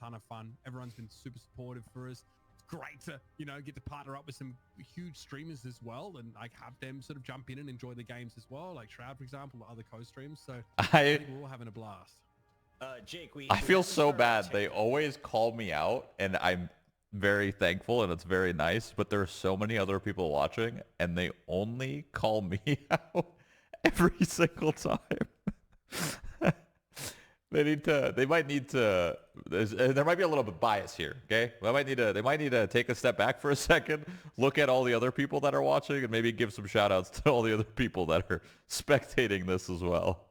ton of fun. Everyone's been super supportive for us. It's great to, you know, get to partner up with some huge streamers as well and like have them sort of jump in and enjoy the games as well, like Shroud, for example, or other co-streams. So I think we're all having a blast. Jake, I feel so bad. They always call me out, and I'm very thankful, and it's very nice. But there are so many other people watching, and they only call me out every single time. They might need to. There might be a little bit of bias here. Okay, they might need to take a step back for a second, look at all the other people that are watching, and maybe give some shout outs to all the other people that are spectating this as well.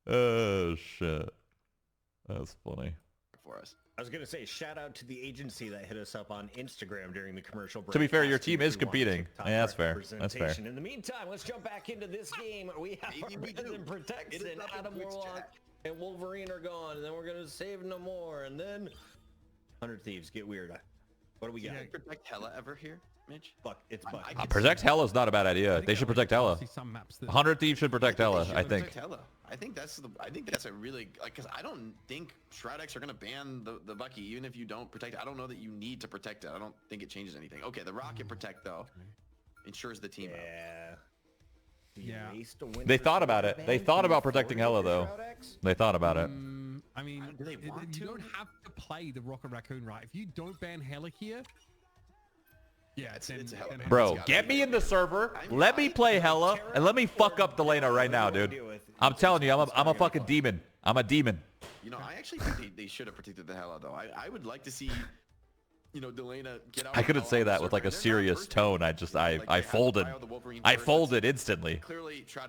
Oh shit. That's funny. For us. I was going to say, shout out to the agency that hit us up on Instagram during the commercial break. To be fair, your team is competing. Yeah, that's fair. That's fair. In the meantime, let's jump back into this game. We have our Resident Protection, Adam Warlock, and Wolverine are gone, and then we're going to save no more, and then 100 Thieves, get weird. What do we got? Protect Hella ever here, Mitch? It's Buck. Protect Hella is not a bad idea. They should protect Hella. 100 Thieves should protect Hella, I think. I think that's a really, like, because I don't think Shroud X are gonna ban the Bucky even if you don't protect it. I don't know that you need to protect it. I don't think it changes anything. Okay, the Rocket Protect though ensures the team out. Yeah. They thought about it. They thought about protecting Hella though. They thought about it. I mean, you don't have to play the Rocket Raccoon, right? If you don't ban Hella here, yeah, it's a hell of a bro, get me in the server. Let me play Hella, and let me fuck up Delana right now, dude. I'm telling you, I'm a fucking demon. I'm a demon. You know, I actually think they should have protected the Hella though. I would like to see, you know, Delana get out. I couldn't say that with like a serious tone. I folded. I folded instantly.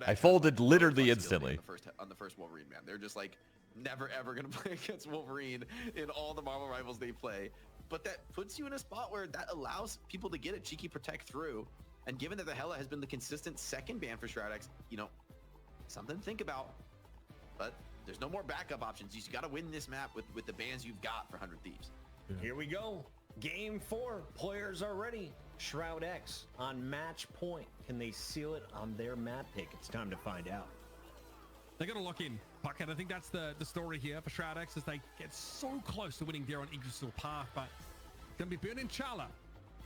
I folded literally instantly. On the first Wolverine, man, they're just like never ever gonna play against Wolverine in all the Marvel Rivals they play. But that puts you in a spot where that allows people to get a cheeky protect through. And given that the Hella has been the consistent second ban for Shroud X, you know, something to think about. But there's no more backup options. You just got to win this map with the bans you've got for 100 Thieves. Here we go. Game 4. Players are ready. Shroud X on match point. Can they seal it on their map pick? It's time to find out. They're going to lock in Bucket. I think that's the story here for Shroud X as they get so close to winning there on Yggdrasil Path, but going to be burning Chala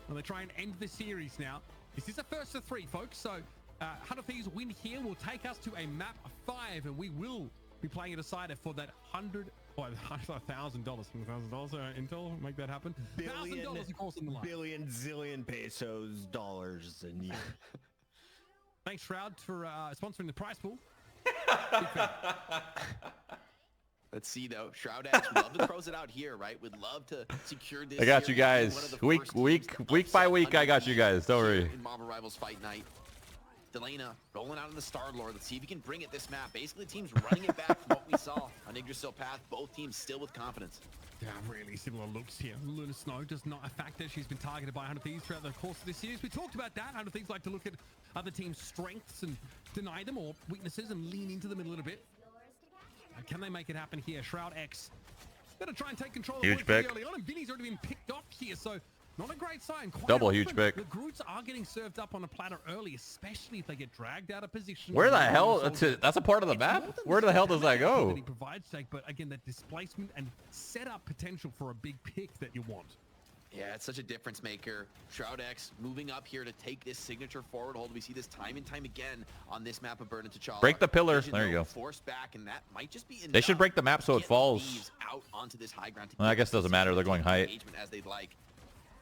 when they try and end the series now. This is a first of 3, folks, so 100 Thieves win here will take us to a map 5, and we will be playing a decider for that $1,000. Intel, make that happen. $1,000, of course, in the line. Billion, zillion pesos, dollars a year. Thanks, Shroud, for sponsoring the prize pool. Let's see though. Shroud X would love to throws it out here, right? Would love to secure this. I got you guys. Week by week, I got you guys. Don't worry. In Marvel Rivals Fight Night, Delana rolling out in the Star-Lord. Let's see if he can bring it this map. Basically, the team's running it back from what we saw on Yggdrasil Path. Both teams still with confidence. Yeah, really similar looks here. Luna Snow just not a factor. She's been targeted by 100 Thieves throughout the course of this series. We talked about that. 100 Thieves like to look at other teams' strengths and deny them, or weaknesses and lean into them a little bit. Can they make it happen here? Shroud X better try and take control of the pick early on, and Vinny's already been picked off here, so not a great sign. Quite double often, huge pick. The Groots are getting served up on a platter early, especially if they get dragged out of position. Where the hell? That's a part of the map? Where the hell does that go? He provides, Jake, but again, that displacement and setup potential for a big pick that you want. Yeah, it's such a difference maker. Shroud X moving up here to take this signature forward hold. We see this time and time again on this map of Burn into T'Challa. Break the pillar. There you go. Force back, and that might just be enough. They should break the map so it falls. Out onto this high ground. Well, I guess it doesn't matter. They're going height. As they'd like.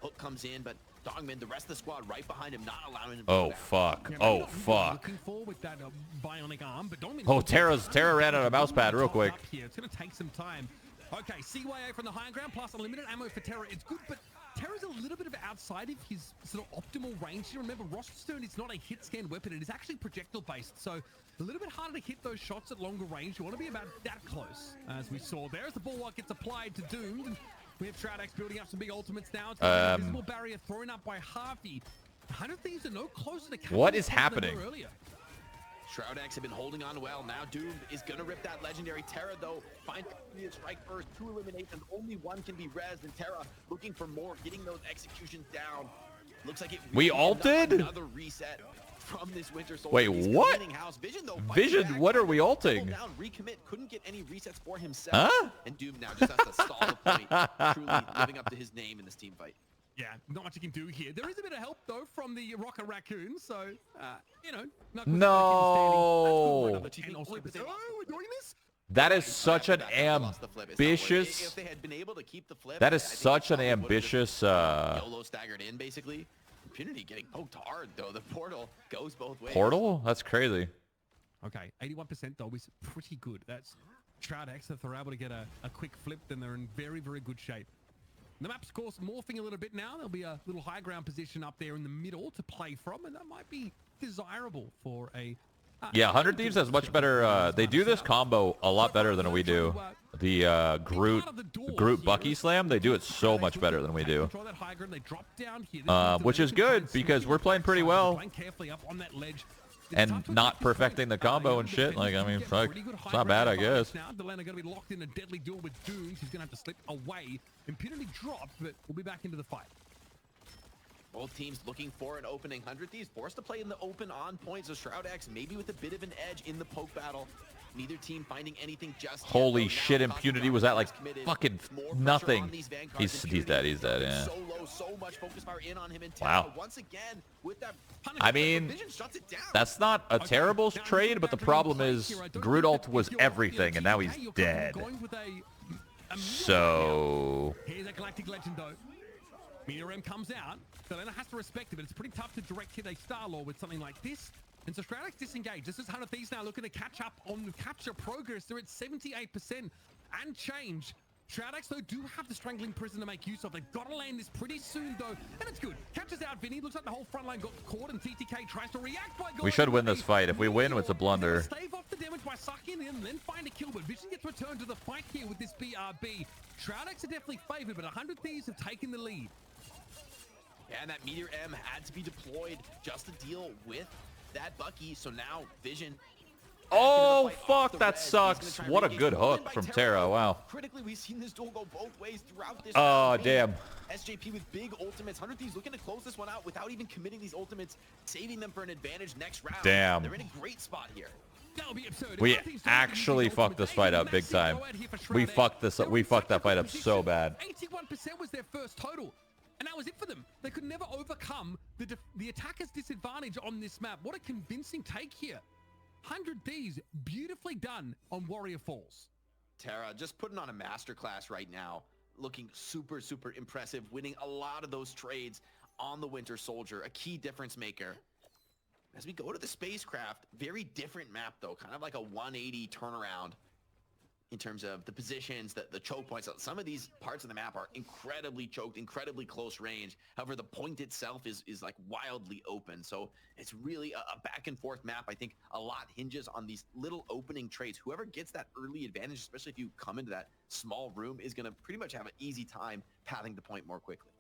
Hook comes in, but Dogman, the rest of the squad right behind him, not allowing him. Oh fuck! Oh fuck! Looking forward with that bionic arm, but Dogman. Oh, Terra ran out of mouse pad real quick. It's gonna take some time. Okay, CYA from the high ground plus unlimited ammo for Terra. It's good, but Terra's a little bit of outside of his sort of optimal range here. Remember, Rosterstone is not a hit scan weapon. It is actually projectile based, so a little bit harder to hit those shots at longer range. You want to be about that close, as we saw there. As the bulwark gets applied to Doomed, we have Shroud X building up some big ultimates now. It's a visible barrier thrown up by Harvey. 100 Thieves are no closer to what is happening? Shroud X have been holding on well. Now Doomed is going to rip that legendary. Terra, though, finds a strike first. 2 eliminations. Only 1 can be rezzed. And Terra looking for more, getting those executions down. Looks like it. We ulted? Another reset from this Winter Soldier. Wait, He's what? cleaning house. Vision, though, Vision, fighting back, what are we double ulting? down, recommit, couldn't get any resets for himself. Huh? And Doom now just has to stall the point, truly living up to his name in this team fight. Yeah, not much you can do here. There is a bit of help, though, from the Rocket Raccoon, so, you know. No. Oh, we're doing this? That is such an If ambitious... they had been able to keep the flip, That is I think such an probably would've been, ambitious... YOLO staggered in, basically. Impunity getting poked hard, though. The portal goes both ways. Portal? That's crazy. Okay, 81% though is pretty good. That's Shroud X. If they're able to get a quick flip, then they're in very, very good shape. The map's, of course, morphing a little bit now. There'll be a little high ground position up there in the middle to play from, and that might be desirable for a... Yeah, 100 Thieves has much better... they do this combo a lot better than we do. The Groot Bucky Slam, they do it so much better than we do. Which is good, because we're playing pretty well. And not perfecting the combo and shit. Like, I mean, fuck, it's not bad, I guess. Now Delena going to be locked in a deadly duel with Dooms. He's going to have to slip away. Impunity dropped, but we'll be back into the fight. Both teams looking for an opening. 100 Thieves forced to play in the open on points. So Shroud X maybe with a bit of an edge in the poke battle. Neither team finding anything just Holy yet, shit, Impunity was at like fucking nothing. He's dead, yeah. So low, so much focus fire in on him, and Wow. once again with that I mean, Vision shuts it down. that's not a terrible trade, but the problem is Groot ult was everything, and now he's dead. So... Here's a Galactic Legend, though. Meteor M comes out. Delena has to respect it, but it's pretty tough to direct hit a Star-Lord with something like this. And so Shroud X disengaged. This is 100 Thieves now looking to catch up on the capture progress. They're at 78% and change. Shroud X, though, do have the Strangling Prison to make use of. They've got to land this pretty soon, though. And it's good. Catches out Vinny. Looks like the whole front line got caught, and TTK tries to react by going... We should win this fight. If we win, it's a blunder. Stave off the damage by sucking in and then find a kill, but Vision gets returned to the fight here with this BRB. Shroud X are definitely favored, but 100 Thieves have taken the lead. And that Meteor M had to be deployed just to deal with that Bucky. So now Vision. Oh, fuck, that sucks. What a good hook from Terra. Wow. Critically, we've seen this duel go both ways throughout this. Oh, damn. SJP with big ultimates. 100 Thieves looking to close this one out without even committing these ultimates, saving them for an advantage next round. Damn. They're in a great spot here. We actually fucked this fight up big time. We fucked that fight up so bad. 81% was their first total. And that was it for them. They could never overcome the attacker's disadvantage on this map. What a convincing take here. 100 Thieves, beautifully done on Warrior Falls. Terra just putting on a masterclass right now. Looking super, super impressive. Winning a lot of those trades on the Winter Soldier. A key difference maker. As we go to the Spacecraft, very different map though. Kind of like a 180 turnaround. In terms of the positions, the choke points. Some of these parts of the map are incredibly choked, incredibly close range. However, the point itself is like wildly open. So it's really a back and forth map. I think a lot hinges on these little opening trades. Whoever gets that early advantage, especially if you come into that small room, is going to pretty much have an easy time pathing the point more quickly.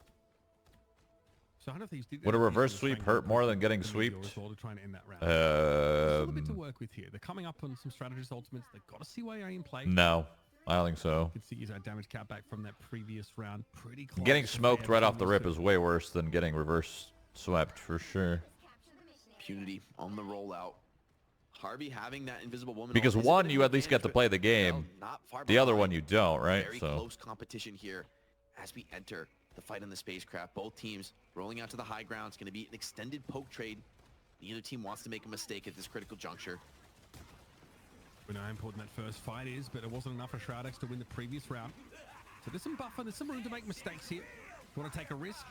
So 100 Thieves did Would a reverse sweep hurt more than getting sweeped? Trying to end that round. There's a little bit to work with here. They're coming up on some strategist ultimates. They've got a CYA in play. No, I don't think so. You can see our damage count back from that previous round. Pretty close. Getting smoked right off the rip is way worse than getting reverse swept for sure. Impunity on the rollout. Harvey having that invisible woman. Because one, you at least get to play the game. The other one you don't, right? Very close competition here as we enter the fight on the Spacecraft. Both teams rolling out to the high ground. It's going to be an extended poke trade. Neither team wants to make a mistake at this critical juncture. We know how important that first fight is, but it wasn't enough for Shroud X to win the previous round. So there's some buffer, there's some room to make mistakes here. You want to take a risk?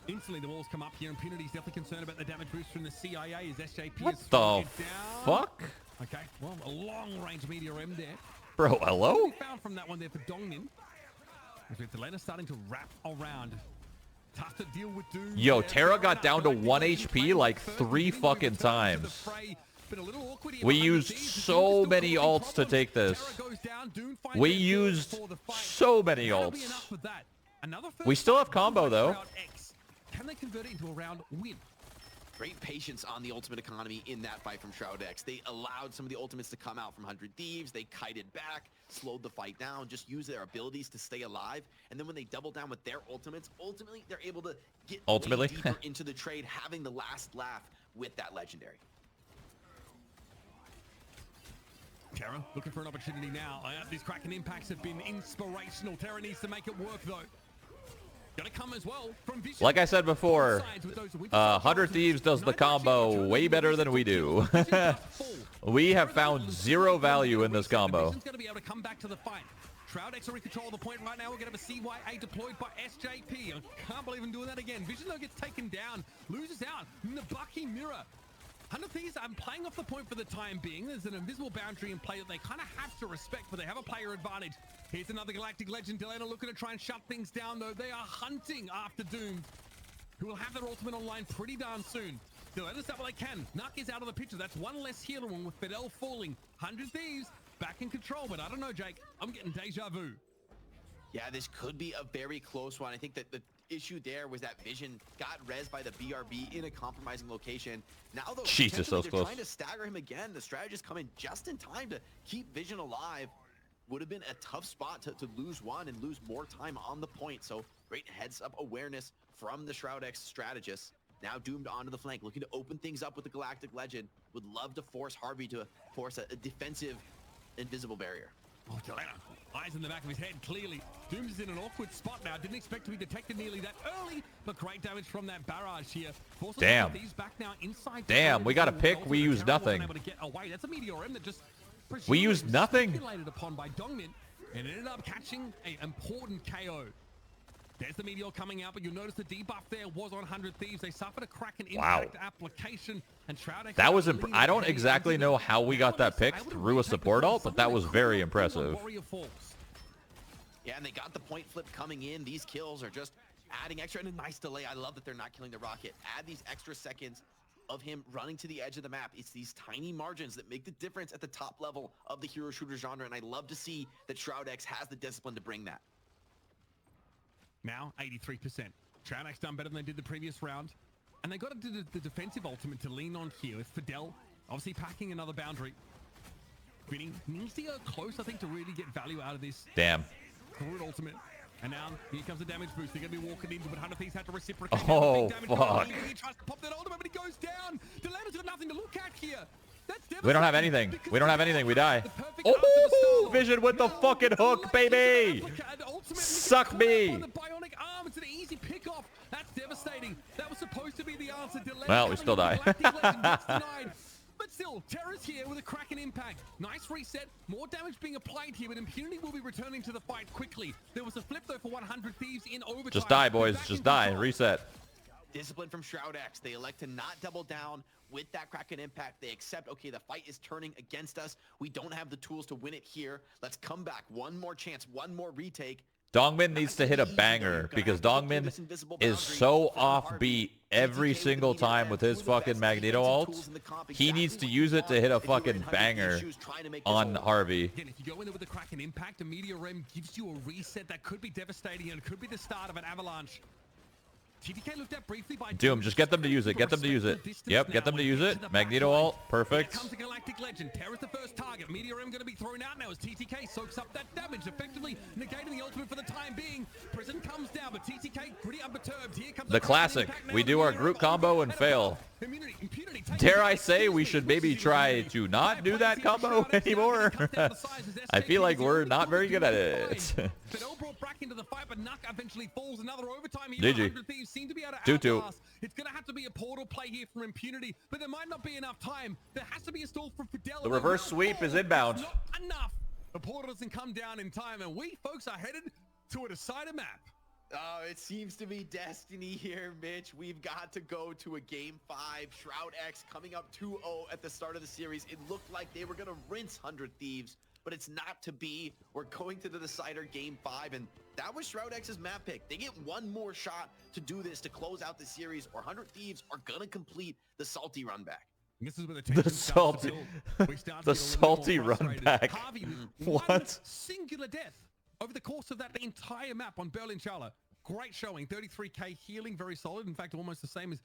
Instantly the walls come up here. Impunity's definitely concerned about the damage boost from the CIA as SJP What is the fuck? Okay, well, a long-range Meteor M there. Bro, hello? We found from that one there for Dongmin. As we have Delena starting to wrap around. Tough to deal with Doom. Yo, Terra got down to 1 HP like 3 fucking times. We used so many ults to take this. We used so many ults. We still have combo though. Can they convert it into a round win? Great patience on the ultimate economy in that fight from Shroud X. They allowed some of the ultimates to come out from 100 Thieves. They kited back, slowed the fight down, just used their abilities to stay alive. And then when they double down with their ultimates, ultimately they're able to get way deeper into the trade, having the last laugh with that legendary. Terra looking for an opportunity now. These Kraken impacts have been inspirational. Terra needs to make it work though. Gonna come as well from Vision. Like I said before, 100 Thieves does the combo way better than we do. We have found zero value in this combo. Vision's gonna be able to come back to the fight. Shroud X are in control of the point right now. We're gonna have a CYA deployed by SJP. I can't believe I'm doing that again. Vision though gets taken down, loses out. Nabucki Mirror. 100 Thieves, I'm playing off the point for the time being. There's an invisible boundary in play that they kind of have to respect, but they have a player advantage. Here's another Galactic Legend. Delana looking to try and shut things down, though. They are hunting after Doomed, who will have their ultimate online pretty darn soon. Delana's done what they can. Nuck is out of the picture. That's one less healer one with Fidel falling. 100 Thieves back in control, but I don't know, Jake. I'm getting deja vu. Yeah, this could be a very close one. I think that the issue there was that Vision got rezzed by the BRB in a compromising location. Now, though, Jesus, so they're close. trying to stagger him again. The strategist coming just in time to keep Vision alive. Would have been a tough spot to lose one and lose more time on the point. So great heads-up awareness from the Shroud X strategist. Now Doomed onto the flank, looking to open things up with the Galactic Legend. Would love to force Harvey to force a defensive invisible barrier. Oh, Delana, eyes in the back of his head, clearly. Dooms is in an awkward spot now. Didn't expect to be detected nearly that early, but great damage from that barrage here. Forces Damn. these back now inside. Damn, we got a pick. We used nothing. Able to get away. That's a Meteor M that just We used nothing. Speculated upon by Dongmin and ended up catching an important KO. There's the Meteor coming out, but you'll notice the debuff there was on 100 Thieves. They suffered a Kraken impact application, and Shroud X. That was I don't exactly know how we got that pick through a support ult, but that was very impressive. Yeah, and they got the point flip coming in. These kills are just adding extra, and a nice delay. I love that they're not killing the rocket. Add these extra seconds of him running to the edge of the map. It's these tiny margins that make the difference at the top level of the hero shooter genre, and I love to see that Shroud X has the discipline to bring that. Now 83%. Shroud X done better than they did the previous round, and they got to do the defensive ultimate to lean on here with Fidel obviously packing another boundary. Vinny needs to go close, I think, to really get value out of this. Damn. Current ultimate. And now here comes the damage boost. They're going to be walking into, but 100 Thieves had to reciprocate. Oh, fuck. He tries to pop that ultimate, but he goes down. Delana's got nothing to look at here. That's We don't have anything. We don't have anything. We die. Oh, Vision with the fucking hook, baby. Suck me. It's an easy pick off. That's devastating. That was supposed to be the answer. Well, we still die. But still, Terra's here with a Kraken impact. Nice reset. More damage being applied here, but Impunity will be returning to the fight quickly. There was a flip, though, for 100 Thieves in overtime. Just die, boys. Just die. Reset. Discipline from Shroud X. They elect to not double down with that Kraken impact. They accept, okay, the fight is turning against us. We don't have the tools to win it here. Let's come back. One more chance. One more retake. Dongmin needs to hit a banger because Dongmin is so offbeat every single time with his fucking Magneto ult. He needs to use it to hit a fucking banger on Harvey. Again, if you go in there with a Kraken impact, a Meteor Rim gives you a reset that could be devastating and could be the start of an avalanche. TTK looked at briefly by Doom, just get them to use it. Get them to use it. Yep, get them to use it. Magneto ult, perfect. Here comes the Galactic Legend. Terra's the first target. Meteor M going to be thrown out now as TTK soaks up that damage, effectively negating the ultimate for the time being. Prison comes down, but TTK pretty unperturbed. Here comes The classic. We do our group combo and fail. Dare I say we should maybe try to not do that combo anymore? I feel like we're not very good at it. Fidel brought back into the fight, but Nuck eventually falls. Another overtime here. GG. 100 Thieves seem to be able to 2-2. outlast. It's going to have to be a portal play here from Impunity, but there might not be enough time. There has to be a stall for Fidel. The reverse sweep is inbound. Not enough. The portal doesn't come down in time, and we, folks, are headed to a decided map. Oh, it seems to be destiny here, Mitch. We've got to go to a game 5. Shroud X coming up 2-0 at the start of the series. It looked like they were going to rinse 100 Thieves, but it's not to be. We're going to the decider game 5, and that was Shroud X's map pick. They get one more shot to do this to close out the series, or 100 Thieves are going to complete the salty run back. This is where The salty, the salty run back. Harvey, What? One singular death over the course of that entire map on Berlin Schala. Great showing, 33k healing, very solid. In fact, almost the same as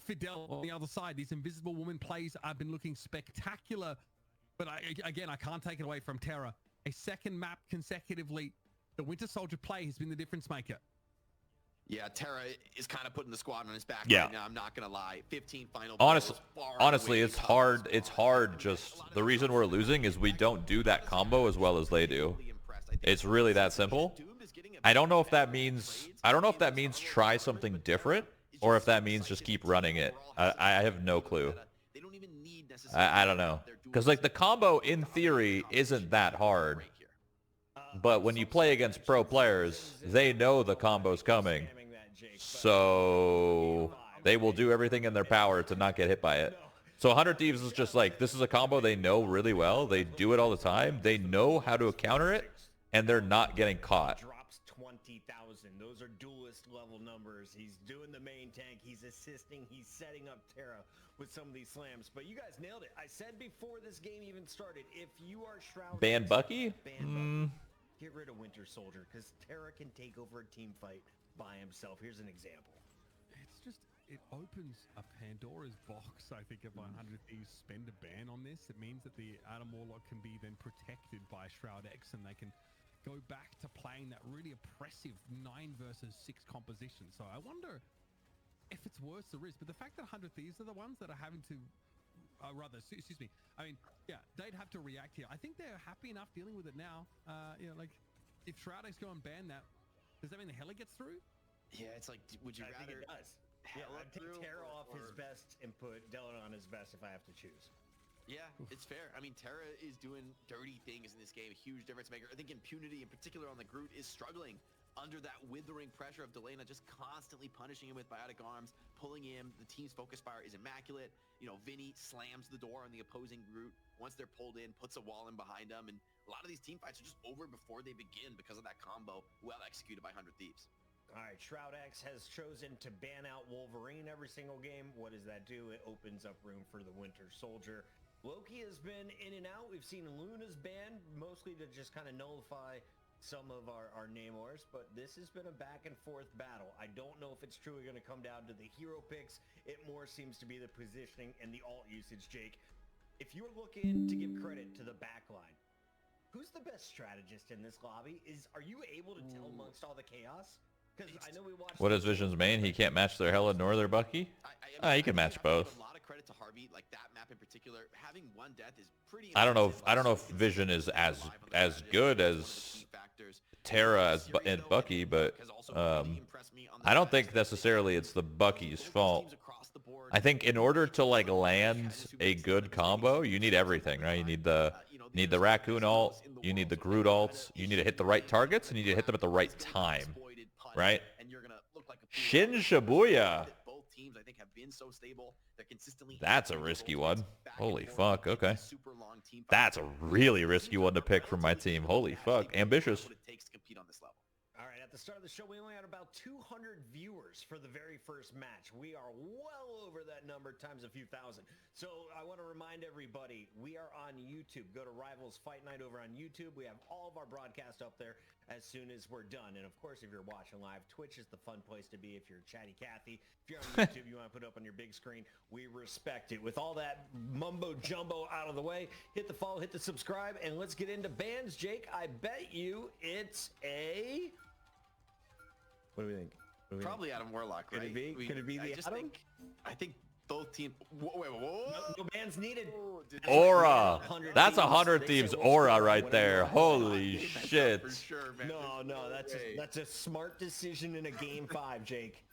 Fidel on the other side. These Invisible Woman plays have been looking spectacular. But again, I can't take it away from Terra. A second map consecutively. The Winter Soldier play has been the difference maker. Yeah, Terra is kind of putting the squad on his back Yeah. right now. I'm not gonna lie. 15 final. Honestly, it's hard. It's hard. Just the reason we're losing is we don't do that combo as well as they do. It's really that simple. I don't know if that means try something different or if that means just keep running it. I have no clue. I don't know. Because like the combo in theory isn't that hard. But when you play against pro players, they know the combo's coming. So they will do everything in their power to not get hit by it. So 100 Thieves is just like, this is a combo they know really well. They do it all the time. They know how to counter it, and they're not getting caught. Drops 20,000. Those are duelist level numbers. He's doing the main tank. He's assisting. He's setting up Terra with some of these slams. But you guys nailed it. I said before this game even started, if you are Shroud... Ban Bucky? Get rid of Winter Soldier, because Terra can take over a team fight by himself. Here's an example. It's just, it opens a Pandora's box, I think, if 100 Thieves spend a ban on this. It means that the Adam Warlock can be then protected by Shroud X, and they can go back to playing that really oppressive 9 versus 6 composition. So I wonder if it's worth the risk. But the fact that 100 Thieves are the ones that are having to, excuse me. I mean, yeah, they'd have to react here. I think they're happy enough dealing with it now. You know, like, if Shroud X go and ban that, does that mean the Hela gets through? Yeah, it's like, would you rather... think it does. Yeah, I'd take Terra off his best and put Dylan on his best if I have to choose. Yeah, it's fair. I mean, Terra is doing dirty things in this game, a huge difference maker. I think Impunity, in particular on the Groot, is struggling under that withering pressure of Delena just constantly punishing him with biotic arms, pulling him. The team's focus fire is immaculate. You know, Vinny slams the door on the opposing Groot. Once they're pulled in, puts a wall in behind them, and a lot of these team fights are just over before they begin because of that combo well executed by 100 Thieves. All right, Shroud X has chosen to ban out Wolverine every single game. What does that do? It opens up room for the Winter Soldier. Loki has been in and out. We've seen Luna's banned, mostly to just kind of nullify some of our Namors, but this has been a back and forth battle. I don't know if it's truly going to come down to the hero picks. It more seems to be the positioning and the alt usage, Jake. If you're looking to give credit to the backline, who's the best strategist in this lobby? Are you able to tell amongst all the chaos? Because I know we watched... What is Vision's main? He can't match their Hela nor their Bucky? He can match both. A lot of credit to Harvey, like that map in particular. Having one death is pretty... I don't know if Vision is as good as Terra and Bucky, but I don't think necessarily it's the Bucky's fault. I think in order to like land a good combo, you need everything, right? You need the Raccoon ult, you need the Groot ult, you need to hit the right targets, and you need to hit them at the right time, right? Shin Shibuya. That's a risky one. Holy fuck, okay. That's a really risky one to pick from my team. Holy fuck, ambitious. All right, at the start of the show, we only had about 200 viewers for the very first match. We are well over that number times a few thousand. So I want to remind everybody, we are on YouTube. Go to Rivals Fight Night over on YouTube. We have all of our broadcasts up there as soon as we're done. And of course, if you're watching live, Twitch is the fun place to be if you're Chatty Cathy. If you're on YouTube, you want to put it up on your big screen, we respect it. With all that mumbo jumbo out of the way, hit the follow, hit the subscribe, and let's get into bans. Jake, I bet you it's a... What do we think? Probably Adam Warlock, right? Could it be? Could it be the Adam? I think both teams... Whoa. No bans needed. Aura. That's 100 Thieves aura right there. Holy shit. For sure, man. No, that's a smart decision in a game 5, Jake.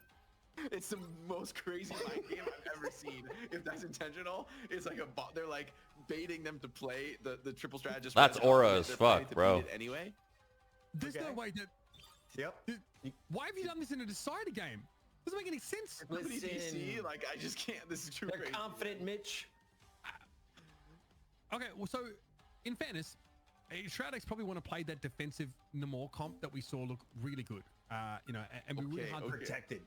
It's the most crazy mind game I've ever seen. If that's intentional, it's like they're like baiting them to play the triple strategist. That's aura as fuck, bro. Anyway, there's no way that... Yep. Why have you done this in a decider game? Doesn't make any sense. PC, like I just can't. This is too They're crazy. confident, Mitch. Okay, well, so in fairness, Shroud X probably want to play that defensive Namor comp that we saw look really good. You know, and we really hard protected.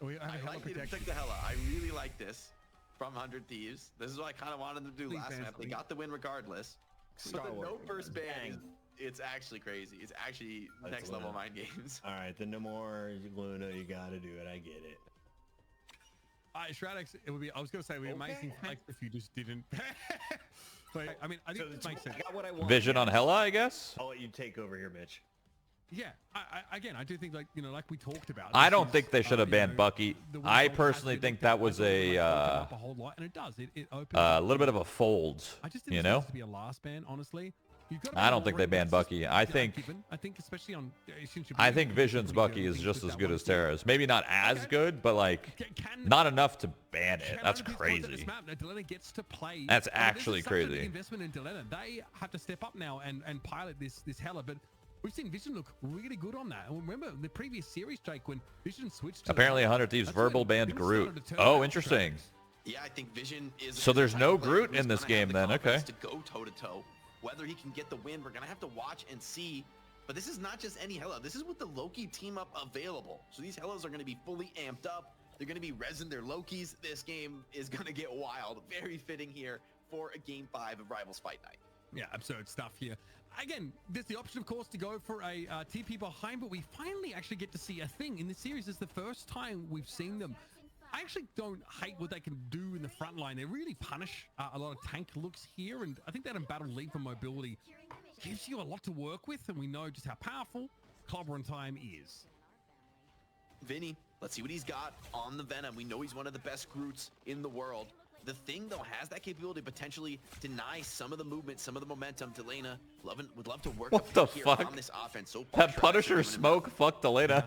I like you to protect the Hela. I really like this from 100 Thieves. This is what I kind of wanted them to do last map. They got the win regardless. But the no first ban, it's actually crazy. It's actually next level mind games. All right, the Namor Luna, you got to do it. I get it. Shroud X, it would be. I was gonna say it would be amazing flex if you just didn't. But I mean, I think it makes sense. I got what I want. Vision on Hela, I guess. I'll let you take over here, Mitch. Yeah, again, I do think, like, you know, like we talked about. I this don't is, think they should have you banned know, Bucky. the way I Bucky has personally been think looked that at, was I thought it, like, opened a up whole lot, and it does. It opens little bit up, of a fold, I just you didn't know? expect it to be a last ban, honestly. You've got to be I don't think they worried, banned that's just, Bucky. you I know, think given. I think especially on I think Vision's Bucky is just as good as Terra's. Maybe not as good, but like not enough to ban it. That's crazy. Delena gets to play. That's I mean, actually this is such a big crazy. investment in Delena. They have to step up now and pilot this Hella, but we've seen Vision look really good on that. And remember the previous series, Jake, when Vision switched to Apparently 100 Thieves verbal banned Groot. Oh, interesting. Yeah, I think Vision is. So there's no Groot in this game then. Okay. To go toe to toe, whether he can get the win, we're gonna have to watch and see. But this is not just any Hella. This is with the Loki team up available. So these Hellas are gonna be fully amped up. They're gonna be resin their Lokis. This game is gonna get wild. Very fitting here for a Game 5 of Rivals Fight Night. Yeah, absurd stuff here. Again, there's the option, of course, to go for a TP behind, but we finally actually get to see a thing. In this series, it's the first time we've seen them. I actually don't hate what they can do in the front line. They really punish a lot of tank looks here, and I think that Embattle Leap for mobility gives you a lot to work with, and we know just how powerful Clobber and Time is. Vinny, let's see what he's got on the Venom. We know he's one of the best Groots in the world. The thing, though, has that capability to potentially deny some of the movement, some of the momentum. Delena would love to work What the here fuck? on this offense. So That Punisher smoke fucked Delena.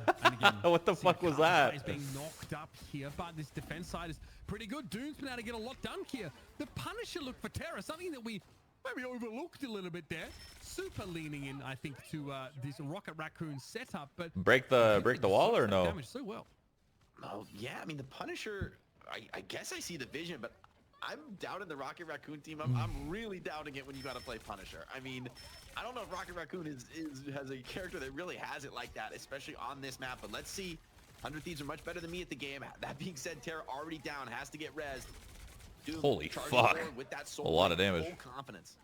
What the fuck was that? Is being knocked up here, but this defense side is pretty good. Doom's been able to get a lot done here. The Punisher look for Terror, something that we maybe overlooked a little bit there. Super leaning in, I think, to this Rocket Raccoon setup, but Break the wall or no? Damage so well. Oh yeah, I mean the Punisher. I guess I see the vision, but I'm doubting the Rocket Raccoon team. I'm really doubting it when you got to play Punisher. I mean, I don't know if Rocket Raccoon has a character that really has it like that, especially on this map. But let's see. 100 Thieves are much better than me at the game. That being said, Terra already down, has to get rezzed. Doom Holy charging fuck. forward with that soul A lot of blade, damage. full confidence.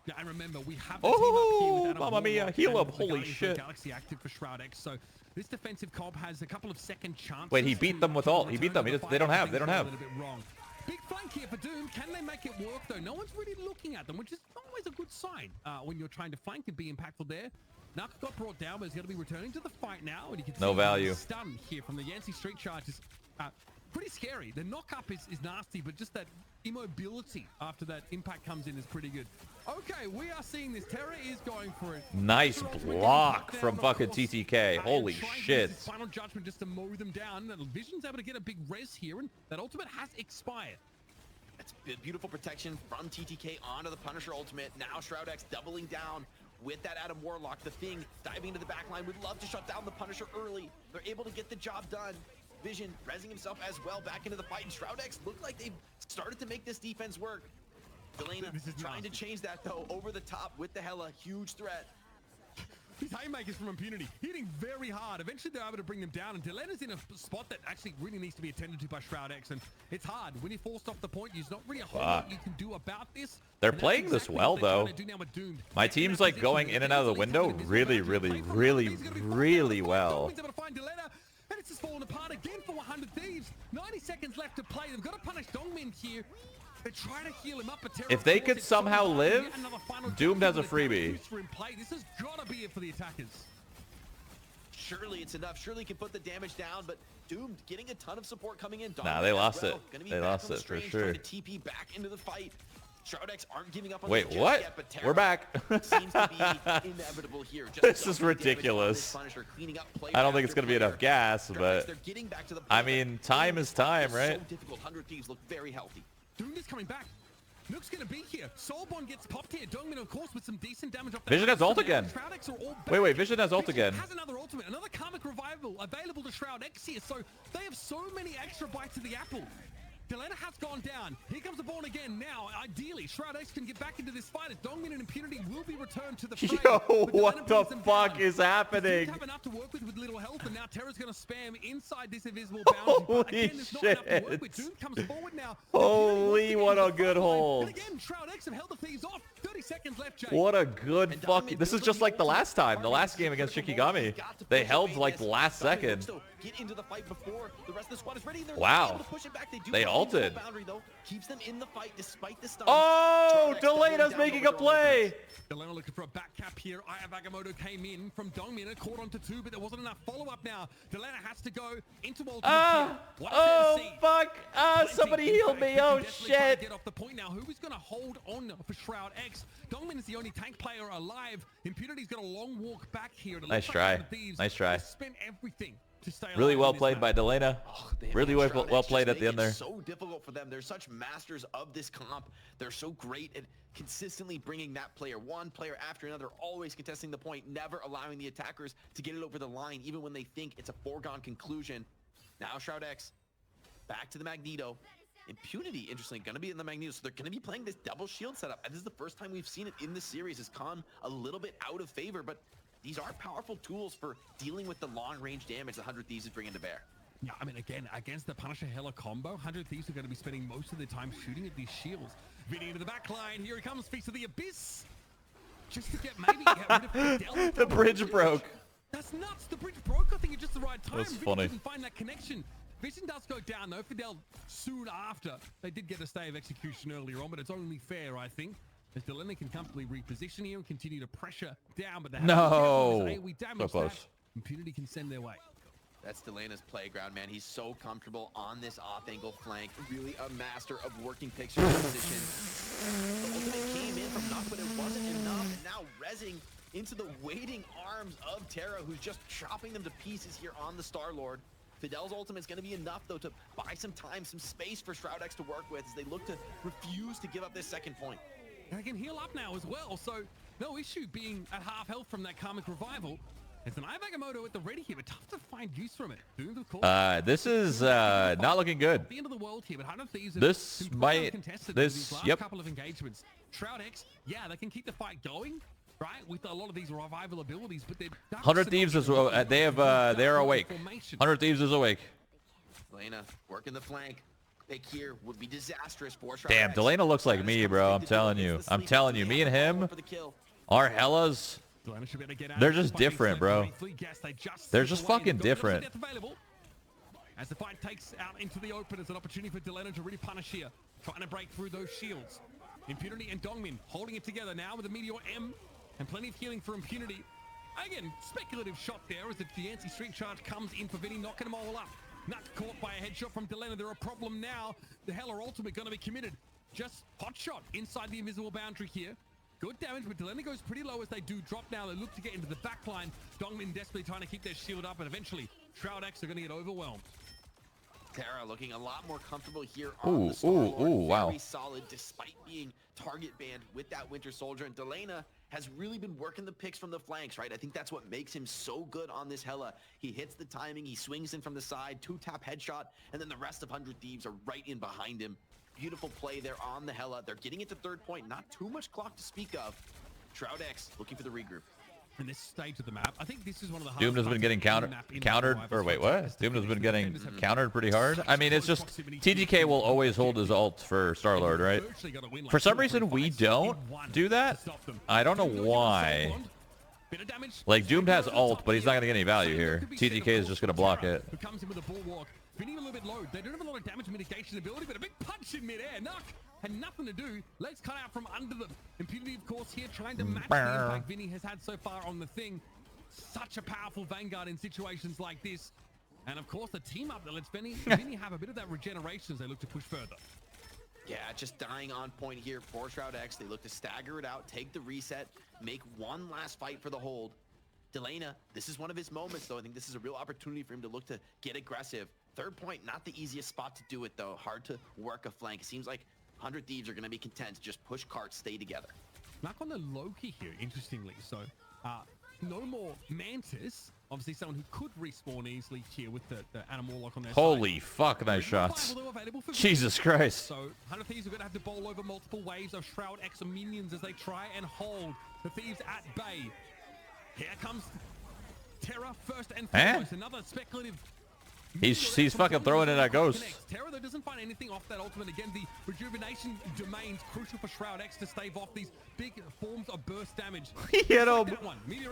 Yeah, I remember we have the team up here with Adam Mamma mia, Warlock heal and up, the holy Guardians of the shit. Galaxy active for Shroud X, so this defensive comp has a couple of second chances. Wait, he beat them with to ult. He beat return them. to the They don't fight. have. They Things don't are have. a little bit wrong. Big flank here for Doom. Can they make it work though? No one's really looking at them, which is always a good sign when you're trying to flank and be impactful there. Naka got brought down, but he's going to be returning to the fight now, and you can see No value. stun here from the Yancey Street Charges. Pretty scary. The knock-up is nasty, but just that immobility after that impact comes in is pretty good. Okay, we are seeing this. Terra is going for it. Nice block from fucking TTK. Holy shit. Final judgment just to mow them down. Vision's able to get a big res here, and that ultimate has expired. That's beautiful protection from TTK onto the Punisher ultimate. Now Shroud X doubling down with that Adam Warlock. The Thing diving into the back line. Would love to shut down the Punisher early. They're able to get the job done. Vision rezzing himself as well back into the fight, and Shroud X look like they've started to make this defense work. Delena trying to change that though, over the top with the Hella, huge threat. These haymakers from Impunity hitting very hard. Eventually they're able to bring them down, and Delena's in a spot that actually really needs to be attended to by Shroud X, and it's hard. When you're forced off the point, there's not really a whole lot you can do about this. They're playing this well though. My team's like going in and out of the window really well. And it's just falling apart again for 100 Thieves. 90 seconds left to play. They've got to punish Dongmin here. They try to heal him up, but If they could somehow live, Doomed has a freebie. This has got to be it for the attackers. Surely it's enough. Surely can put the damage down, but Doomed getting a ton of support coming in. Nah, they lost it. They lost it for sure. Trying to TP back into the fight. Shroud X aren't giving up on Wait, what? yet, but We're back. seems to be inevitable here. This is ridiculous. I don't think it's going to be enough gas, but I mean, time is time, right? So difficult. 100 Thieves look very healthy. Doomed is coming back. Nook's gonna be here. Soulbond gets popped here. Dongmin, of course, with some decent damage off the Vision has ult again. Wait, Vision has ult again. Has another ultimate, another karmic revival available to Shroud X here. So they have so many extra bites of the apple. Delena has gone down. Here comes the ball again now. Ideally, Shroud X can get back into this fight as Dongmin and Impunity will be returned to the fray. Yo, what the fuck is happening? Have enough to work with little health, and now Terra's going to spam inside this invisible boundary. Holy again, there's not enough to work with. shit. Doom comes forward now. Holy, what a good hold. And again, Shroud X have held the Thieves off. 30 seconds left, Jake. What a good fucking... This is just like the last time. The last game against Shikigami. They held like the last second. Get into the fight before the rest of the squad is ready. Wow. They ulted. Boundary, though, keeps them in the fight despite the stun. Oh, Shroud X doubling Delena's down making over a their play. Delena looking for a back cap here. Aya Bagamoto came in from Dongmin, caught onto 2, but there wasn't enough follow-up now. Delena has to go into ultimate tier. What's there to Oh, see? fuck. Somebody heal me. Oh, shit. Get off the point now. Who is going to hold on for Shroud X? Dongmin is the only tank player alive. Impunity's got a long walk back here. Nice try. Nice try. Spent everything to stay alive. Really well played by Delena. Really well played at the end there. It's so difficult for them. They're such masters of this comp. They're so great at consistently bringing that player one player after another, always contesting the point, never allowing the attackers to get it over the line, even when they think it's a foregone conclusion. Now Shroud X back to the Magneto. Impunity, interestingly, going to be in the Magneto, so they're going to be playing this double shield setup. And this is the first time we've seen it in the series. It's come a little bit out of favor, but these are powerful tools for dealing with the long-range damage the 100 Thieves is bringing to bear. Yeah, I mean, again, against the Punisher Hela combo, 100 Thieves are going to be spending most of their time shooting at these shields. Vinny into the back line. Here he comes, Feast of the Abyss. Just to maybe get rid of Fidel. The bridge broke. That's nuts. The bridge broke, I think, at just the right time. That's Vinny funny. didn't find that connection. Vision does go down, though. Fidel soon after. They did get a stay of execution earlier on, but it's only fair, I think, as Delena can comfortably reposition here and continue to pressure down. But they have No. we So damaged close. that. Impunity can send their way. That's Delena's playground, man. He's so comfortable on this off-angle flank. Really a master of working picture position. The ultimate came in from Knock, but it wasn't enough. And now rezzing into the waiting arms of Terra, who's just chopping them to pieces here on the Star-Lord. Fidel's ultimate is going to be enough, though, to buy some time, some space for Shroud X to work with as they look to refuse to give up this second point. And they can heal up now as well, so no issue being at half health from that Karmic Revival. It's an Bagamoto at the ready here, but tough to find use from it. Doomed, of course. This is not looking good. The end of the world here, but 100 Thieves This might, these last couple of engagements. Shroud X, yeah, they can keep the fight going, right, with a lot of these revival abilities, but they're 100 Thieves is they are awake. 100 Thieves is awake. Delena working the flank. Pick here would be disastrous for Shroud Damn, X. Delena looks like me, bro. I'm telling you. I'm telling you. Me and him, our Hellas, they're just different, bro. They're just fucking different. As the fight takes out into the open, it's an opportunity for Delena to really punish here, trying to break through those shields. Impunity and Dongmin holding it together now with a Meteor M and plenty of healing for Impunity. Again, speculative shot there as the Giancy Street Charge comes in for Vinny, knocking them all up. Nut caught by a headshot from Delena. They're a problem now. The Hela ultimate going to be committed. Just hot shot inside the invisible boundary here. Good damage, but Delena goes pretty low as they do drop now. They look to get into the back line. Dongmin desperately trying to keep their shield up, and eventually Shroud X are going to get overwhelmed. Terra looking a lot more comfortable here on the Star-Lord. Wow. Very solid despite being target banned with that Winter Soldier. And Delena has really been working the picks from the flanks, right? I think that's what makes him so good on this Hela. He hits the timing, he swings in from the side, 2-tap headshot, and then the rest of 100 Thieves are right in behind him. Beautiful play there on the Hela. They're getting it to third point, not too much clock to speak of. Shroud X looking for the regroup. In this stage of the map, I think this is one of the Doomed has been getting countered, or wait, what? Doomed has been getting countered pretty hard. I mean, it's just TGK will always hold his ult for Star-Lord, right? For some reason, we don't do that. I don't know why. Like, Doomed has ult, but he's not going to get any value here. TGK is just going to block it. Who comes in with a bulwark. Vinny a little bit low. They don't have a lot of damage mitigation ability, but a big punch in midair. Nuck had nothing to do. Legs cut out from under them. Impunity, of course, here trying to match the impact Vinny has had so far on the thing. Such a powerful Vanguard in situations like this. And, of course, the team up that lets Vinny have a bit of that regeneration as they look to push further. Yeah, just dying on point here for Shroud X. They look to stagger it out, take the reset, make one last fight for the hold. Delena, this is one of his moments, though. I think this is a real opportunity for him to look to get aggressive. Third point, not the easiest spot to do it, though. Hard to work a flank. It seems like 100 Thieves are going to be content to just push carts, stay together. Knock on the Loki here, interestingly. So, no more Mantis. Obviously, someone who could respawn easily here with the animal lock on their Holy side. fuck, nice shots. Jesus Christ. So, 100 Thieves are going to have to bowl over multiple waves of Shroud X and minions as they try and hold the Thieves at bay. Here comes Terra first and foremost. Another speculative. He's fucking throwing it at Ghost. Terra, though, doesn't find anything off that ultimate. Again, the rejuvenation domain's crucial for Shroud X to stave off these big forms of burst damage. He hit him.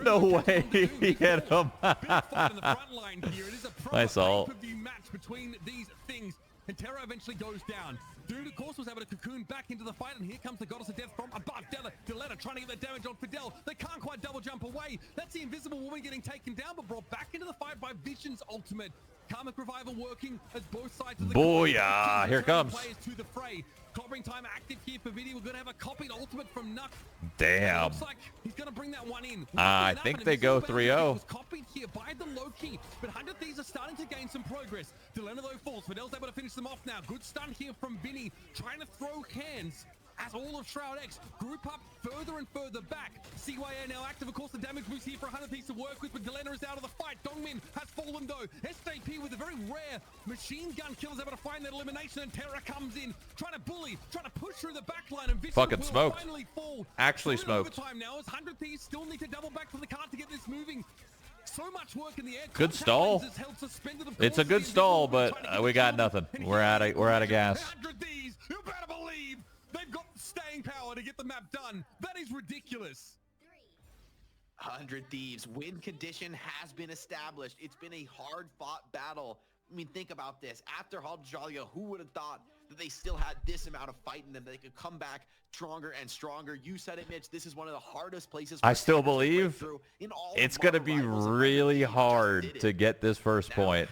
No way. He hit him. Big fight in the front line here. It is a proper Nice ult. pay-per-view match between these things. and Terra eventually goes down. Dude, of course, was able to cocoon back into the fight, and here comes the Goddess of Death from above. Delena trying to get the damage on Fidel. They can't quite double jump away. That's the Invisible Woman getting taken down, but brought back into the fight by Vision's ultimate. Karmic Revival working as both sides of the booyah, here comes. Players to the fray. Clobbering time active here for Vinny. We're going to have a copied ultimate from Nuck. Damn. Looks like he's going to bring that one in. I think they go 3-0. Was copied here by the Loki, but 100 Thieves are starting to gain some progress. Delena though falls. Fidel's able to finish them off now. Good stun here from Vinny, trying to throw hands as all of Shroud X group up further and further back. CYA now active. Of course, the damage boost here for 100 Thieves to work with, but Delena is out of the fight. Dongmin has fallen though. SJP with a very rare machine gun kill is able to find that elimination, and Terra comes in, trying to bully, trying to push through the back line, and Vision fucking will smoked. finally fall. Actually smoked. Overtime now as 100 Thieves still need to double back for the cart to get this moving. So much work in the air. Good stall. It's a good stall, but we got nothing. We're out of gas. 100 Thieves, you better believe they've got staying power to get the map done. That is ridiculous. 100 Thieves. Win condition has been established. It's been a hard-fought battle. I mean, think about this. After Haljalia, who would have thought that they still had this amount of fight in them, that they could come back stronger and stronger? You said it, Mitch. This is one of the hardest places. I still believe it's going to be really hard to get this first point.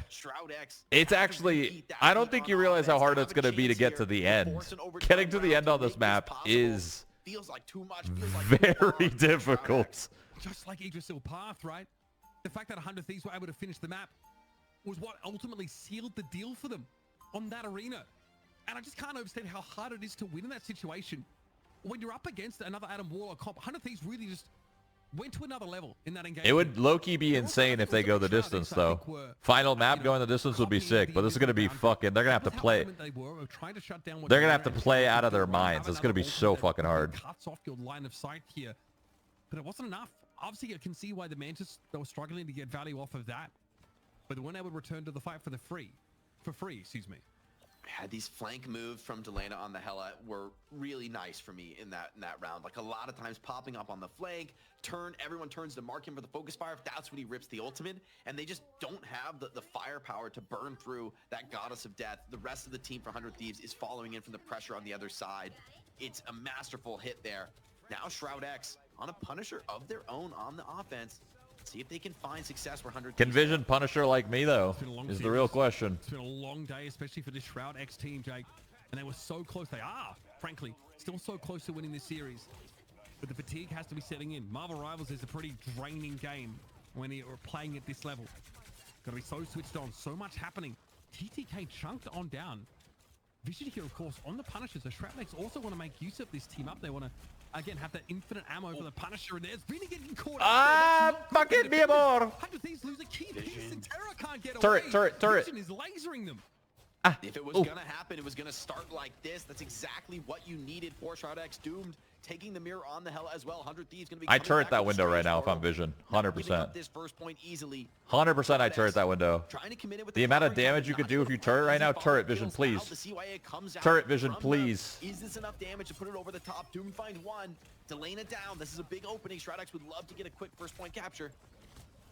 It's actually, I don't think you realize how hard it's going to be to get to the end. Getting to the end on this map is very difficult. Just like Yggdrasil Path, right? The fact that 100 Thieves were able to finish the map was what ultimately sealed the deal for them on that arena. And I just can't understand how hard it is to win in that situation. When you're up against another Adam Warlock comp, 100 Thieves really just went to another level in that engagement. It would low-key be insane if they go the distance, though. Final map going the distance would be sick, but this is going to be fucking, they're going to have to play. They're going to have to play out of their minds. It's going to be so fucking hard. Cuts off your line of sight here, but it wasn't enough. Obviously, you can see why the Mantis, they were struggling to get value off of that, but they weren't able to return to the fight for free, excuse me. Yeah, these flank moves from Delena on the Hela were really nice for me in that round. Like a lot of times popping up on the flank, everyone turns to mark him for the focus fire. That's when he rips the ultimate, and they just don't have the firepower to burn through that Goddess of Death. The rest of the team for 100 Thieves is following in from the pressure on the other side. It's a masterful hit there. Now Shroud X on a Punisher of their own on the offense. See if they can find success where 100 Can Vision Punisher like me, though, is the real question. It's been a long day, especially for this Shroud X team, Jake. And they were so close. They are, frankly, still so close to winning this series. But the fatigue has to be setting in. Marvel Rivals is a pretty draining game when you're playing at this level. Got to be so switched on. So much happening. TTK chunked on down. Vision here, of course, on the Punisher. So Shroud X also want to make use of this team up. They want to, again, have that infinite ammo for the Punisher, and there's Vinny getting caught up. Fucking mi amor. 100 Thieves lose a key piece, and Terra can't get Turret, away. turret. Vision is lasering them. If it was going to happen, it was going to start like this. That's exactly what you needed for Shroud X. Doomed, taking the mirror on the Hell as well. 100 Thieves going to be I turret that window right now if I'm Vision. 100%. This first point easily. 100% I turret that window. The amount of damage you could do if you turret right now, turret Vision, please. Turret Vision, please. Is this enough damage to put it over the top? Doom finds one. Delena down. This is a big opening. Shroud X would love to get a quick first point capture.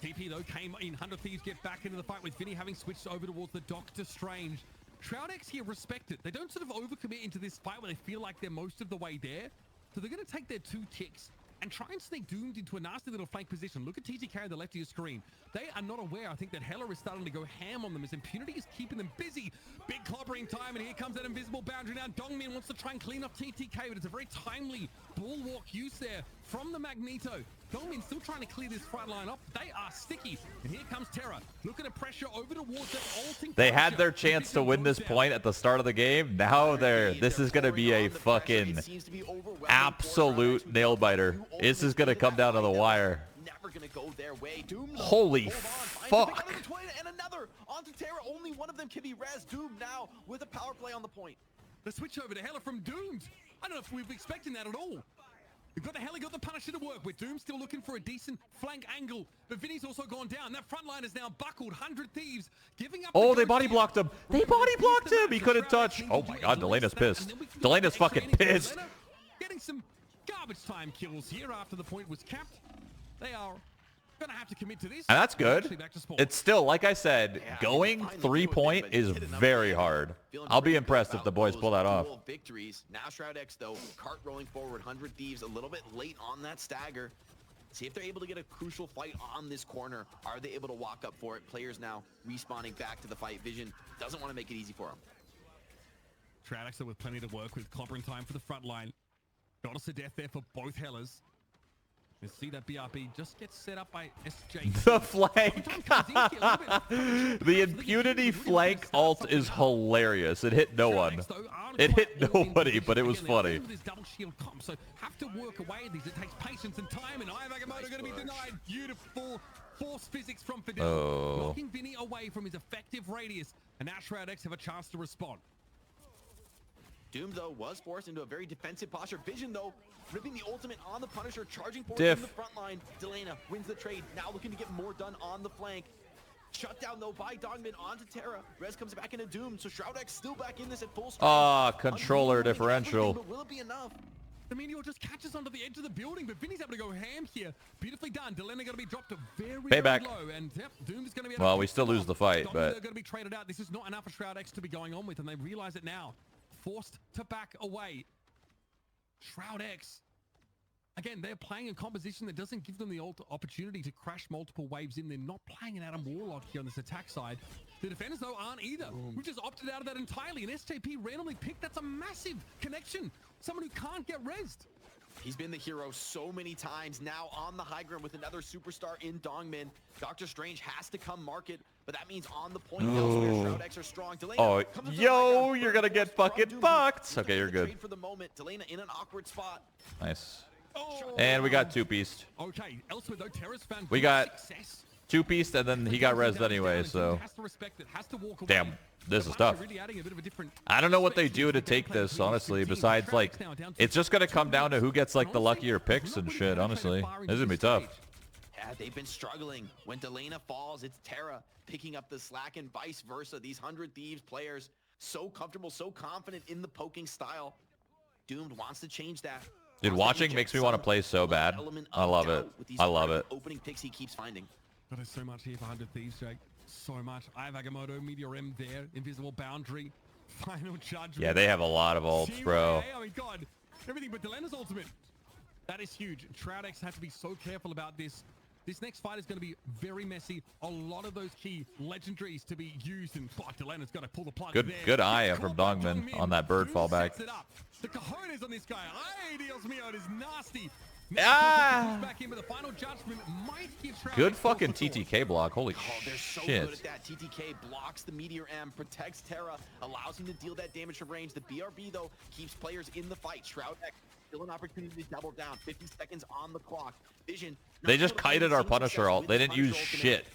TP though came in. 100 Thieves get back into the fight with Vinny having switched over towards the Doctor Strange. Shroud X here respect it. They don't sort of overcommit into this fight where they feel like they're most of the way there. So they're going to take their 2 ticks and try and sneak Doomed into a nasty little flank position. Look at TTK on the left of your screen. They are not aware, I think, that Hela is starting to go ham on them as Impunity is keeping them busy. Big clobbering time, and here comes that invisible boundary. Now Dongmin wants to try and clean up TTK, but it's a very timely bulwark use there from the Magneto. Dongmin still trying to clear this front line up. They are sticky. And here comes Terra. Looking at pressure over towards that ulting. They had their chance to win this point at the start of the game. Now this is going to be a fucking absolute nail biter. This is going to come down to the wire. Never gonna go their way. Doom, holy fuck. And another onto Terra. Only one of them can be res. Doom now with a power play on the point. The switch over to Hela from Doomed. I don't know if we were expecting that at all. We've got the Hela, got the Punisher to work with. Doom still looking for a decent flank angle, but Vinny's also gone down. That front line is now buckled. 100 Thieves giving up. Oh, they body blocked him. They body blocked him. He couldn't touch. Oh my god, Delena's pissed. Delena's fucking pissed. Getting some garbage time kills here after the point was capped. They are Gonna have to commit to this. And that's good. Actually back to spawn. It's still, like I said, Yeah, going finally 3-point do it, is but hit a number very there. hard. Feeling I'll be pretty good impressed if about the boys those pull that off. dual victories. Now Shroud X, though, cart rolling forward, 100 Thieves a little bit late on that stagger. See if they're able to get a crucial fight on this corner. Are they able to walk up for it? Players now respawning back to the fight. Vision doesn't want to make it easy for them. Shroud X with plenty to work with. Clobbering time for the front line. Got us to death there for both Hellas. You see that BRB just gets set up by SJ. The flank. The impunity flank ult is hilarious. It hit no one. It hit nobody, but it was funny. Double shield comp, so have to work away at these. It takes patience and time, and Ivagamoto going to be denied. Beautiful force physics from Fidel. Oh. Knocking Vinny away from his effective radius, and now Shroud X have a chance to respond. Doom, though, was forced into a very defensive posture. Vision, though, ripping the ultimate on the Punisher, charging forward Diff. from the front line. Delana wins the trade, now looking to get more done on the flank. Shut down, though, by Dogman onto Terra. Rez comes back into Doom, so Shroud X still back in this at full strength. Ah, controller differential. But will it be enough? The Meteor just catches onto the edge of the building, but Vinny's able to go ham here. Beautifully done. Delena going to be dropped very, Payback. very low, and yep, Doom's going to be. Well, we still lose the fight, They're but going to be traded out. This is not enough for Shroud X to be going on with, and they realize it now. Forced to back away. Shroud X. Again, they're playing a composition that doesn't give them the opportunity to crash multiple waves in. They're not playing an Adam Warlock here on this attack side. The defenders, though, aren't either. We've just opted out of that entirely. An SJP randomly picked. That's a massive connection. Someone who can't get rezzed. He's been the hero so many times. Now on the high ground with another superstar in Dongmin. Doctor Strange has to come mark it, but that means on the point elsewhere, Shroud X are strong. Delana oh, comes into the high yo, ground, you're gonna forced get from fucking Doom, who fucked. looks Okay, to you're get the good. trade for the moment. Delana in an awkward spot. Nice. Oh. And we got two-pieced. Okay, elsewhere though, Terra's found We good got success. two-pieced, and then he got rezzed anyway, so. Has to respect it, has to walk away. Damn, this The is Punisher tough. really adding a bit of a different I don't know what they do to perspective take gameplay this, between honestly, these two teams. besides, Shroud like, X now down to it's just gonna come down to who gets, like, the honestly, luckier picks not and really shit, penetrated honestly. far into This is gonna be this tough. stage. Yeah, they've been struggling. When Delana falls, it's Terra picking up the slack and vice versa. These 100 Thieves players, so comfortable, so confident in the poking style. Doomed wants to change that. Dude, Wants to watching inject makes me want to some play so bad. element I of love doubt it. with these I love it. opening picks he keeps finding. God, there's so much here for 100 Thieves, Jake. So much. I have Agamotto, Meteor M there, Invisible Boundary, Final Judgment. Yeah, they have a lot of ults, bro. CYA, I mean, God, everything but Delena's ultimate. That is huge. Shroud X have to be so careful about this. This next fight is going to be very messy. A lot of those key legendaries to be used, and Delena's got to pull the plug Good, there. good eye Gets from caught by Dongman Dongmin. on that bird Doom fallback. sets it up. The cojones on this guy. Ay, Dios mío, it is nasty. Ah! Back in, but the Final Judgment might give Shroud Good X fucking cause for thought. TTK block. Holy Oh, they're so shit. good at that. TTK blocks the Meteor M, protects Terra, allows him to deal that damage from range. The BRB, though, keeps players in the fight. Shroud X, still an opportunity to double down. 50 seconds on the clock. Vision. They just kited our Punisher ult. They didn't use shit,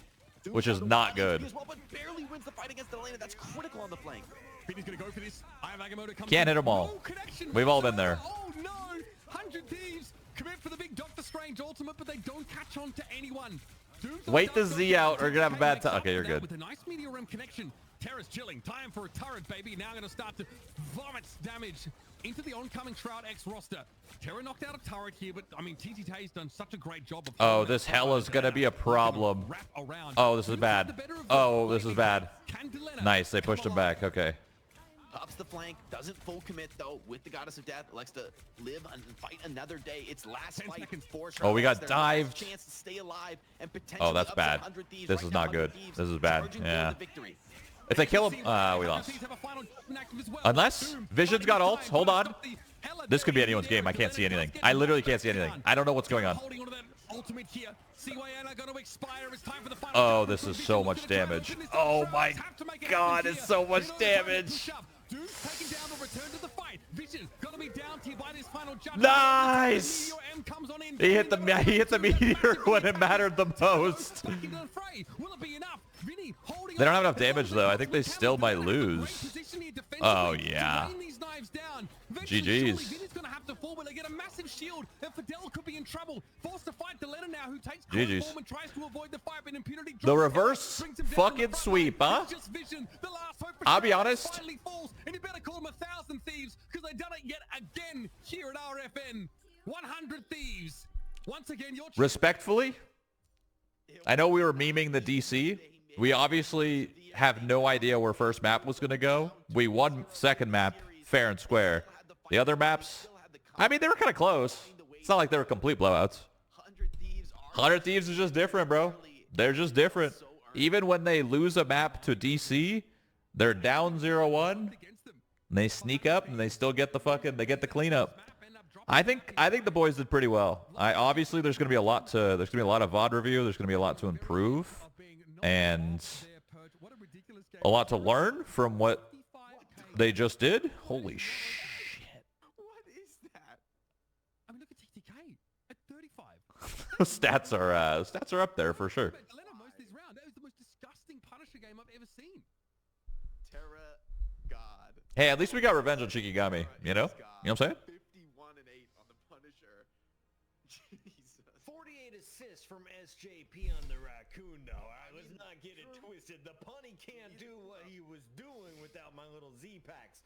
which is not good. As well, but barely wins the fight against Delana. That's critical on the flank. Vinny's gonna go for this. I have Agamotto coming. Can't hit 'em all. No connection We've all been whatsoever. there. Oh no! 100 Thieves commit for the big Doctor Strange ultimate, but they don't catch on to anyone. Doom's Wait the does Z go out or for you're gonna have a bad makes time. up Okay, for you're that good. With a nice Meteor M connection. Terra's chilling. Time for a turret, baby. Now gonna start to vomit damage into the oncoming Shroud X roster. Terra knocked out a turret here, but I mean, TTK's done such a great job of. Oh, this Hella's gonna be a problem. Wrap around. Oh, this is Doom's bad. got the better of Oh, both. this is bad. Can Delena Nice, they come pushed him alive? back. Okay. Ups the flank, doesn't full commit though with the Goddess of Death. Elects to live and fight another day. It's last 10 fight seconds. for Oh, we got Shroud X, their last dived. chance to stay alive and potentially Oh, that's upset bad. 100 Thieves. This Right is now, not 100 good. Thieves This is bad. charging for Yeah. the victory. If they kill him, we lost. Unless Vision's got ults. Hold on. This could be anyone's game. I can't see anything. I literally can't see anything. I don't know what's going on. Oh, this is so much damage. Oh my god, it's so much damage. Nice! He hit the meteor when it mattered the most. They don't have enough damage though. I think they still might lose. Oh yeah. GG's. GG's. The reverse fucking sweep, huh? I'll be honest. And you better call them 1,000 Thieves because they've done it yet again here at RFN. 100 Thieves. Once again, your Respectfully, I know we were memeing the DC. We obviously have no idea where first map was going to go. We won second map fair and square. The other maps, I mean, they were kind of close. It's not like they were complete blowouts. 100 Thieves is just different, bro. They're just different. Even when they lose a map to DC, they're down 0-1. And they sneak up and they still get the cleanup. I think the boys did pretty well. Obviously there's gonna be a lot of VOD review. There's gonna be a lot to improve, and a lot to learn from what they just did. Holy shit! What is that? I mean, look at TTK at 35. Stats are up there for sure. That was the most disgusting Punisher game I've ever seen. Terra God. Hey, at least we got revenge on Shikigami. You know what I'm saying? 51 and 8 on the Punisher. Jesus. 48 assists from SJP on the Raccoon, though. Let's not get it twisted. The punny can't do what he was doing without my little Z-packs.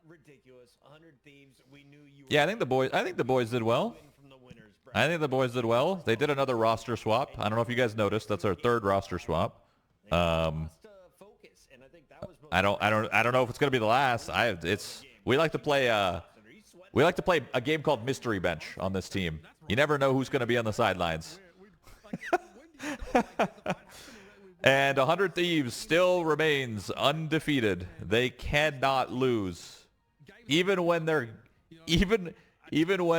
Ridiculous. 100 Thieves. We knew you. Yeah, I think the boys did well. I think the boys did well. They did another roster swap. I don't know if you guys noticed. That's our third roster swap. I don't know if it's gonna be the last. We like to play a game called Mystery Bench on this team. You never know who's gonna be on the sidelines. And 100 Thieves still remains undefeated. They cannot lose. Even when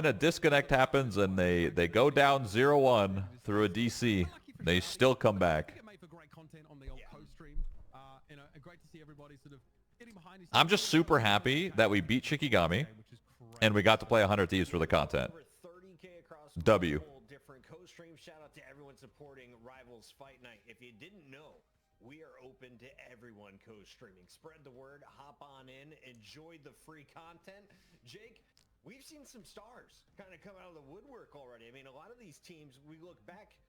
a disconnect happens and they go down 0-1 through a DC, they still come back. I'm just super happy that we beat Shikigami and we got to play 100 Thieves for the content. W. Shout out to everyone supporting Rivals Fight Night. If you didn't know, we are open to everyone co-streaming. Spread the word, hop on in, enjoy the free content. Jake, we've seen some stars kind of come out of the woodwork already. I mean, a lot of these teams, we look back,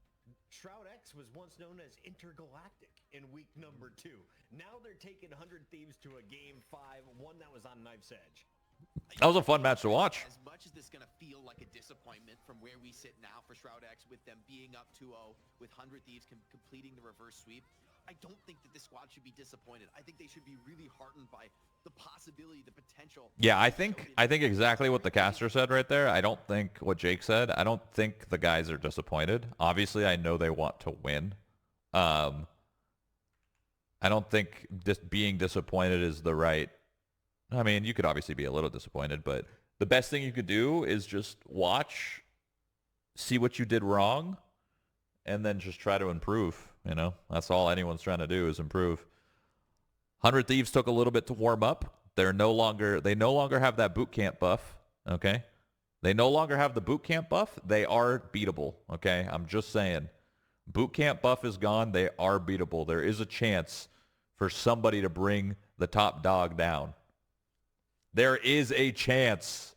Shroud X was once known as Intergalactic in week number 2. Now they're taking 100 Thieves to a game 5, one that was on Knife's Edge. That was a fun match to watch. As much as this is going to feel like a disappointment from where we sit now for Shroud X, with them being up 2-0, with 100 Thieves completing the reverse sweep, I don't think that this squad should be disappointed. I think they should be really heartened by the possibility, the potential. Yeah, I think exactly what the caster said right there. I don't think what Jake said. I don't think the guys are disappointed. Obviously, I know they want to win. I don't think being disappointed is the right. I mean, you could obviously be a little disappointed, but the best thing you could do is just watch, see what you did wrong, and then just try to improve. You know, that's all anyone's trying to do is improve. 100 Thieves took a little bit to warm up. They no longer have that boot camp buff. Okay, they no longer have the boot camp buff. They are beatable. Okay, I'm just saying, boot camp buff is gone. They are beatable. There is a chance for somebody to bring the top dog down. There is a chance.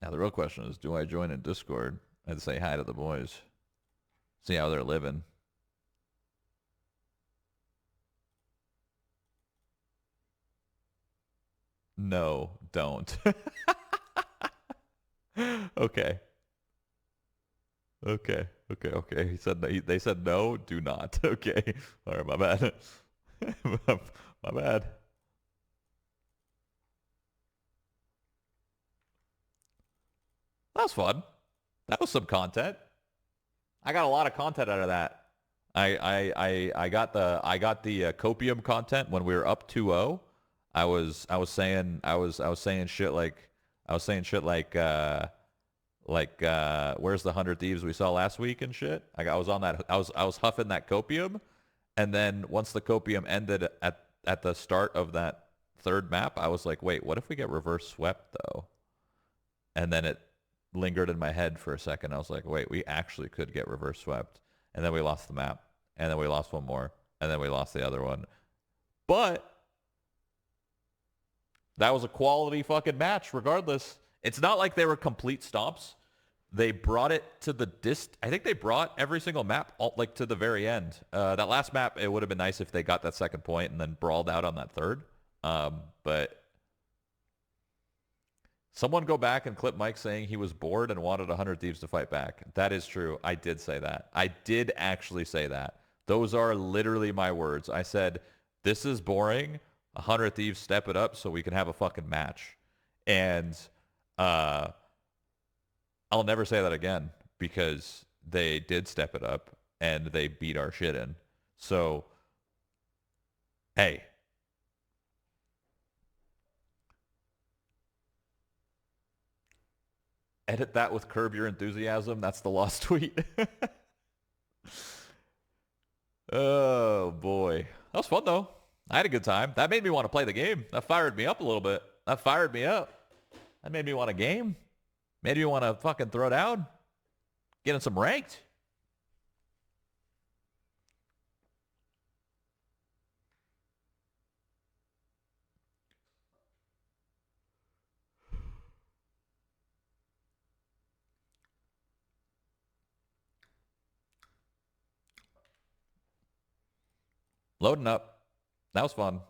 Now the real question is, do I join in Discord and say hi to the boys? See how they're living. No, don't. Okay. He said they said no, do not. Okay. All right, my bad. My bad. That was fun. That was some content. I got a lot of content out of that. I got the copium content when we were up 2-0. I was saying shit like where's the 100 Thieves we saw last week and shit. I was on that. I was huffing that copium, and then once the copium ended at the start of that third map, I was like, wait, what if we get reverse swept though? And then it lingered in my head for a second. I was like, wait, we actually could get reverse swept. And then we lost the map. And then we lost one more. And then we lost the other one. But That was a quality fucking match regardless. It's not like they were complete stomps. They brought it to the I think they brought every single map like to the very end. That last map, it would have been nice if they got that second point and then brawled out on that third. But someone go back and clip Mike saying he was bored and wanted 100 Thieves to fight back. That is true. I did say that. I did actually say that. Those are literally my words. I said, this is boring. 100 Thieves, step it up so we can have a fucking match. And I'll never say that again because they did step it up and they beat our shit in. So, hey. Edit that with Curb Your Enthusiasm. That's the lost tweet. Oh, boy. That was fun, though. I had a good time. That made me want to play the game. That fired me up a little bit. That fired me up. That made me want a game. Made me want to fucking throw down. Get in some ranked. Loading up. That was fun.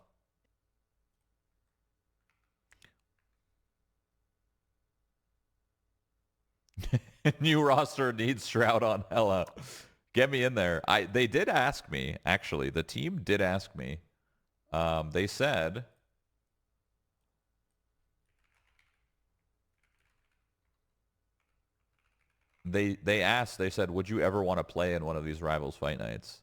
New roster needs Shroud on Hella. Get me in there. They did ask me, actually. The team did ask me. They said they asked, they said, would you ever want to play in one of these Rivals Fight Nights?